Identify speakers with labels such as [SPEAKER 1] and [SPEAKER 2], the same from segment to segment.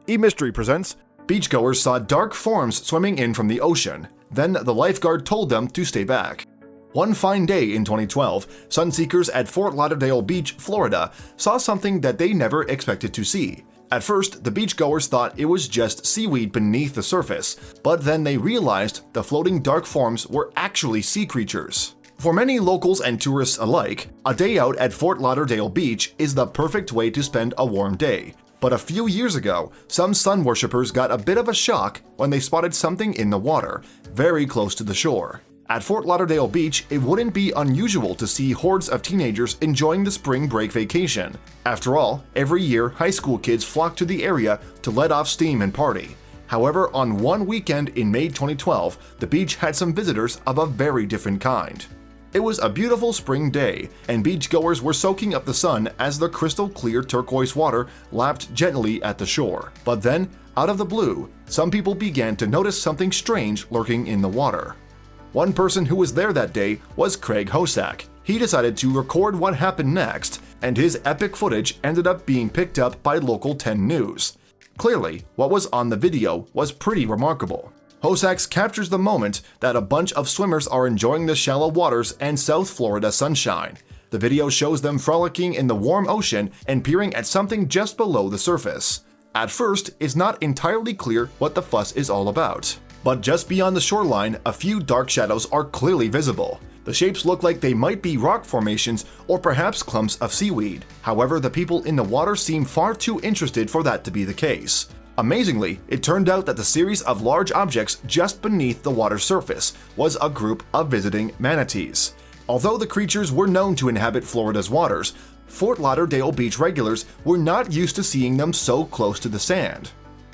[SPEAKER 1] E-Mystery presents. Beachgoers saw dark forms swimming in from the ocean. Then the lifeguard told them to stay back. One fine day in 2012, sunseekers at Fort Lauderdale Beach, Florida, saw something that they never expected to see. At first, the beachgoers thought it was just seaweed beneath the surface, but then they realized the floating dark forms were actually sea creatures. For many locals and tourists alike, a day out at Fort Lauderdale Beach is the perfect way to spend a warm day. But a few years ago, some sun worshippers got a bit of a shock when they spotted something in the water, very close to the shore. At Fort Lauderdale Beach, it wouldn't be unusual to see hordes of teenagers enjoying the spring break vacation. After all, every year, high school kids flock to the area to let off steam and party. However, on one weekend in May 2012, the beach had some visitors of a very different kind. It was a beautiful spring day, and beachgoers were soaking up the sun as the crystal-clear turquoise water lapped gently at the shore. But then, out of the blue, some people began to notice something strange lurking in the water. One person who was there that day was Craig Hosack. He decided to record what happened next, and his epic footage ended up being picked up by Local 10 News. Clearly, what was on the video was pretty remarkable. Hosack captures the moment that a bunch of swimmers are enjoying the shallow waters and South Florida sunshine. The video shows them frolicking in the warm ocean and peering at something just below the surface. At first, it's not entirely clear what the fuss is all about. But just beyond the shoreline, a few dark shadows are clearly visible. The shapes look like they might be rock formations or perhaps clumps of seaweed. However, the people in the water seem far too interested for that to be the case. Amazingly, it turned out that the series of large objects just beneath the water's surface was a group of visiting manatees. Although the creatures were known to inhabit Florida's waters, Fort Lauderdale Beach regulars were not used to seeing them so close to the sand.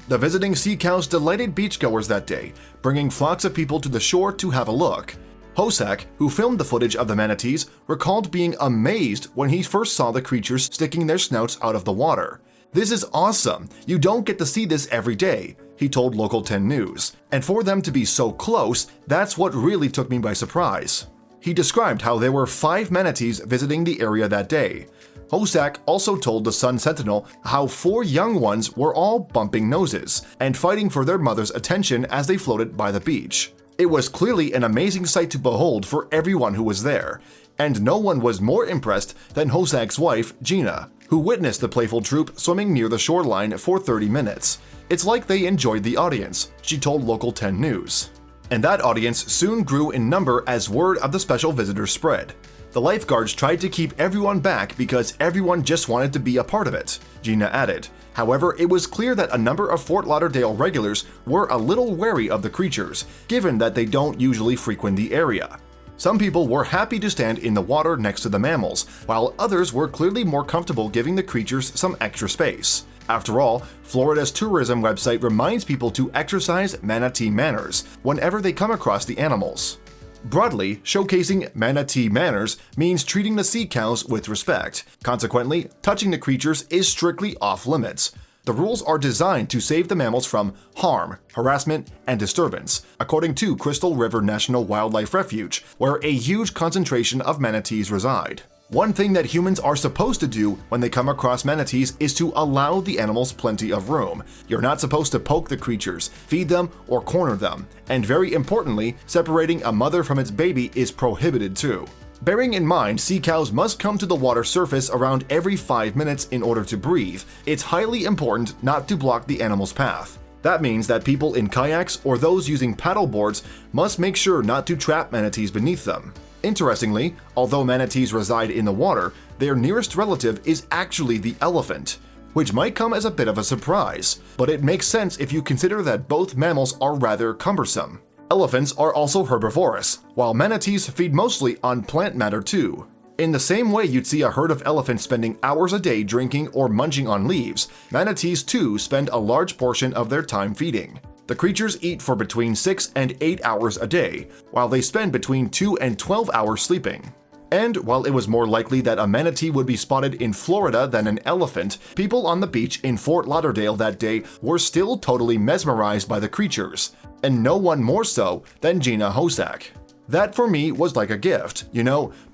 [SPEAKER 1] The visiting sea cows delighted beachgoers that day, bringing flocks of people to the shore to have a look. Hosack, who filmed the footage of the manatees, recalled being amazed when he first saw the creatures sticking their snouts out of the water. "This is awesome! You don't get to see this every day," he told Local 10 News. "And for them to be so close, that's what really took me by surprise." He described how there were 5 manatees visiting the area that day. Hosack also told the Sun Sentinel how 4 young ones were all bumping noses and fighting for their mother's attention as they floated by the beach. It was clearly an amazing sight to behold for everyone who was there, and no one was more impressed than Hosack's wife, Gina, who witnessed the playful troop swimming near the shoreline for 30 minutes. "It's like they enjoyed the audience," she told Local 10 News. And that audience soon grew in number as word of the special visitors spread. The lifeguards tried to keep everyone back because everyone just wanted to be a part of it, Gina added. However, it was clear that a number of Fort Lauderdale regulars were a little wary of the creatures, given that they don't usually frequent the area. Some people were happy to stand in the water next to the mammals, while others were clearly more comfortable giving the creatures some extra space. After all, Florida's tourism website reminds people to exercise manatee manners whenever they come across the animals. Broadly, showcasing manatee manners means treating the sea cows with respect. Consequently, touching the creatures is strictly off-limits. The rules are designed to save the mammals from harm, harassment, and disturbance, according to Crystal River National Wildlife Refuge, where a huge concentration of manatees reside. One thing that humans are supposed to do when they come across manatees is to allow the animals plenty of room. You're not supposed to poke the creatures, feed them, or corner them. And very importantly, separating a mother from its baby is prohibited too. Bearing in mind sea cows must come to the water surface around every 5 minutes in order to breathe, it's highly important not to block the animal's path. That means that people in kayaks or those using paddle boards must make sure not to trap manatees beneath them. Interestingly, although manatees reside in the water, their nearest relative is actually the elephant, which might come as a bit of a surprise, but it makes sense if you consider that both mammals are rather cumbersome. Elephants are also herbivorous, while manatees feed mostly on plant matter too. In the same way you'd see a herd of elephants spending hours a day drinking or munching on leaves, manatees too spend a large portion of their time feeding. The creatures eat for between 6 and 8 hours a day, while they spend between 2 and 12 hours sleeping. And while it was more likely that a manatee would be spotted in Florida than an elephant, people on the beach in Fort Lauderdale that day were still totally mesmerized by the creatures, and no one more so than Gina Hosack. "That for me was like a gift,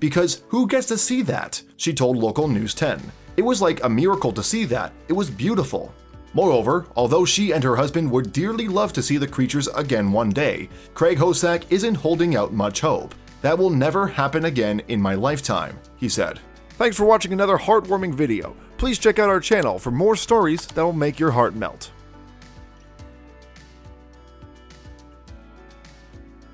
[SPEAKER 1] because who gets to see that?" she told Local News 10. "It was like a miracle to see that. It was beautiful." Moreover, although she and her husband would dearly love to see the creatures again one day, Craig Hosack isn't holding out much hope. "That will never happen again in my lifetime," he said. Thanks for watching another heartwarming video. Please check out our channel for more stories that will make your heart melt.